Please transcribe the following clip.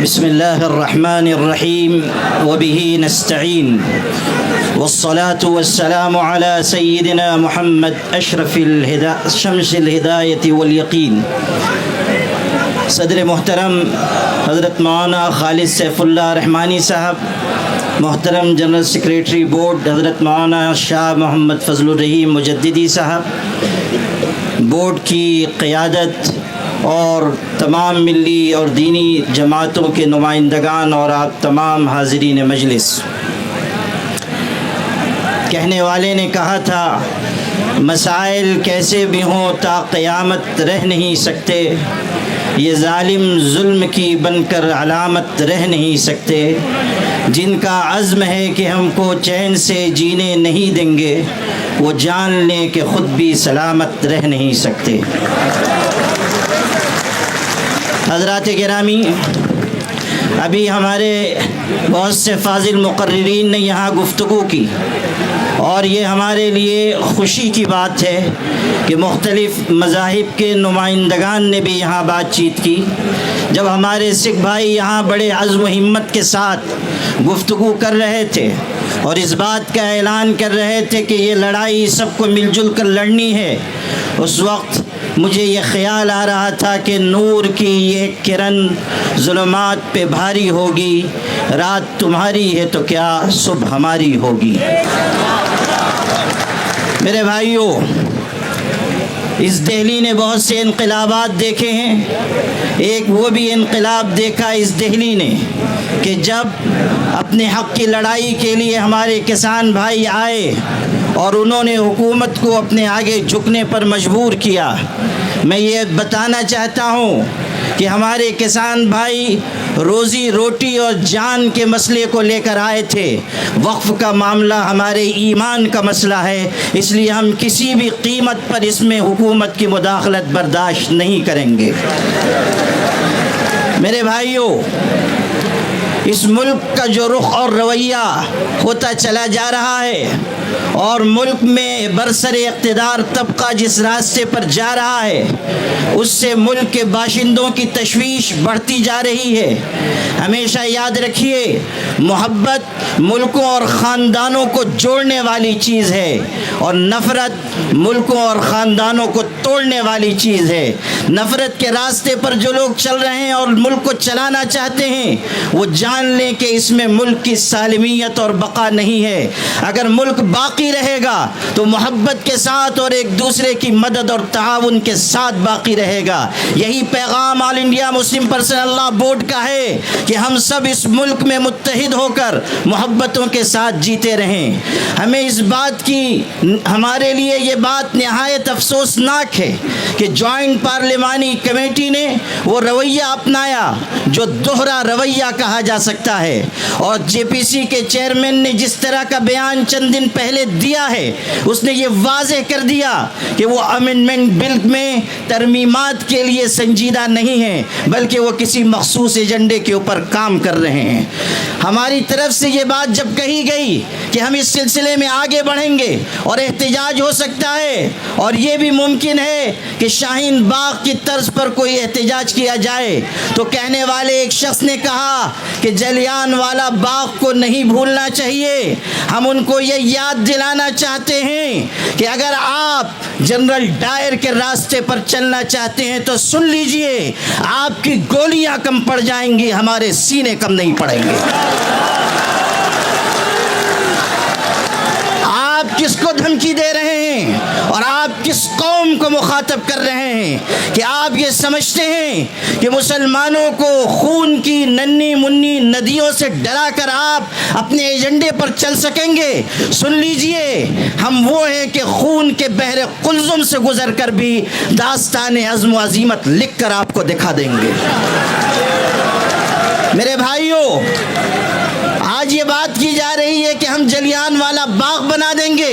بسم الله الرحمن الرحيم وبه نستعين والصلاة والسلام على سيدنا محمد أشرف شمس الهداية واليقين. صدر محترم حضرت مولانا خالد سیف اللہ رحمانی صاحب، محترم جنرل سیکریٹری بورڈ حضرت مولانا شاہ محمد فضل الرحیم مجددی صاحب، بورڈ کی قیادت اور تمام ملی اور دینی جماعتوں کے نمائندگان اور آپ تمام حاضرین مجلس، کہنے والے نے کہا تھا مسائل کیسے بھی ہوں تا قیامت رہ نہیں سکتے، یہ ظالم ظلم کی بن کر علامت رہ نہیں سکتے، جن کا عزم ہے کہ ہم کو چین سے جینے نہیں دیں گے وہ جان لیں کہ خود بھی سلامت رہ نہیں سکتے۔ حضرات گرامی، ابھی ہمارے بہت سے فاضل مقررین نے یہاں گفتگو کی اور یہ ہمارے لیے خوشی کی بات ہے کہ مختلف مذاہب کے نمائندگان نے بھی یہاں بات چیت کی۔ جب ہمارے سکھ بھائی یہاں بڑے عزم و ہمت کے ساتھ گفتگو کر رہے تھے اور اس بات کا اعلان کر رہے تھے کہ یہ لڑائی سب کو مل جل کر لڑنی ہے، اس وقت مجھے یہ خیال آ رہا تھا کہ نور کی یہ کرن ظلمات پہ بھاری ہوگی، رات تمہاری ہے تو کیا صبح ہماری ہوگی۔ میرے بھائیوں، اس دہلی نے بہت سے انقلابات دیکھے ہیں، ایک وہ بھی انقلاب دیکھا اس دہلی نے کہ جب اپنے حق کی لڑائی کے لیے ہمارے کسان بھائی آئے اور انہوں نے حکومت کو اپنے آگے جھکنے پر مجبور کیا۔ میں یہ بتانا چاہتا ہوں کہ ہمارے کسان بھائی روزی روٹی اور جان کے مسئلے کو لے کر آئے تھے، وقف کا معاملہ ہمارے ایمان کا مسئلہ ہے، اس لیے ہم کسی بھی قیمت پر اس میں حکومت کی مداخلت برداشت نہیں کریں گے۔ میرے بھائیوں، اس ملک کا جو رخ اور رویہ ہوتا چلا جا رہا ہے اور ملک میں برسر اقتدار طبقہ جس راستے پر جا رہا ہے اس سے ملک کے باشندوں کی تشویش بڑھتی جا رہی ہے۔ ہمیشہ یاد رکھیے، محبت ملکوں اور خاندانوں کو جوڑنے والی چیز ہے اور نفرت ملکوں اور خاندانوں کو توڑنے والی چیز ہے۔ نفرت کے راستے پر جو لوگ چل رہے ہیں اور ملک کو چلانا چاہتے ہیں وہ جان لیں کہ اس میں ملک کی سالمیت اور بقا نہیں ہے۔ اگر ملک باقی رہے گا تو محبت کے ساتھ اور ایک دوسرے کی مدد اور تعاون کے ساتھ باقی رہے گا۔ یہی پیغام All India Muslim Personal Law Board کا ہے کہ ہم سب اس ملک میں متحد ہو کر محبتوں کے ساتھ جیتے رہیں۔ ہمیں اس بات کی، ہمارے لیے یہ بات نہایت افسوسناک ہے کہ جوائنٹ پارلیمانی کمیٹی نے وہ رویہ اپنایا جو دوہرا رویہ کہا جا سکتا ہے، اور جے پی سی کے چیئرمین نے جس طرح کا بیان چند دن پہلے دیا ہے اس نے یہ واضح کر دیا کہ وہ امینڈمنٹ بل میں ترمیمات کے لیے سنجیدہ نہیں ہیں بلکہ وہ کسی مخصوص ایجنڈے کے اوپر کام کر رہے ہیں۔ ہماری طرف سے یہ بات جب کہی گئی کہ ہم اس سلسلے میں آگے بڑھیں گے اور احتجاج ہو سکتا ہے اور یہ بھی ممکن ہے کہ شاہین باغ کی طرز پر کوئی احتجاج کیا جائے، تو کہنے والے ایک شخص نے کہا کہ جلیان والا باغ کو نہیں بھولنا چاہیے۔ ہم ان کو یہ یاد دلانا چاہتے ہیں کہ اگر آپ جنرل ڈائر کے راستے پر چلنا چاہتے ہیں تو سن لیجئے، آپ کی گولیاں کم پڑ جائیں گی، ہمارے سینے کم نہیں پڑیں گے۔ آپ کس کو دھمکی دے رہے ہیں اور آپ کس قوم کو مخاطب کر رہے ہیں کہ آپ یہ سمجھتے ہیں کہ مسلمانوں کو خون کی ننھی منی ندیوں سے ڈرا کر آپ اپنے ایجنڈے پر چل سکیں گے؟ سن لیجئے، ہم وہ ہیں کہ خون کے بحر قلزم سے گزر کر بھی داستان عزم و عزیمت لکھ کر آپ کو دکھا دیں گے۔ میرے بھائیوں، آج یہ بات کی جا رہی ہے کہ ہم جلیان والا باغ بنا دیں گے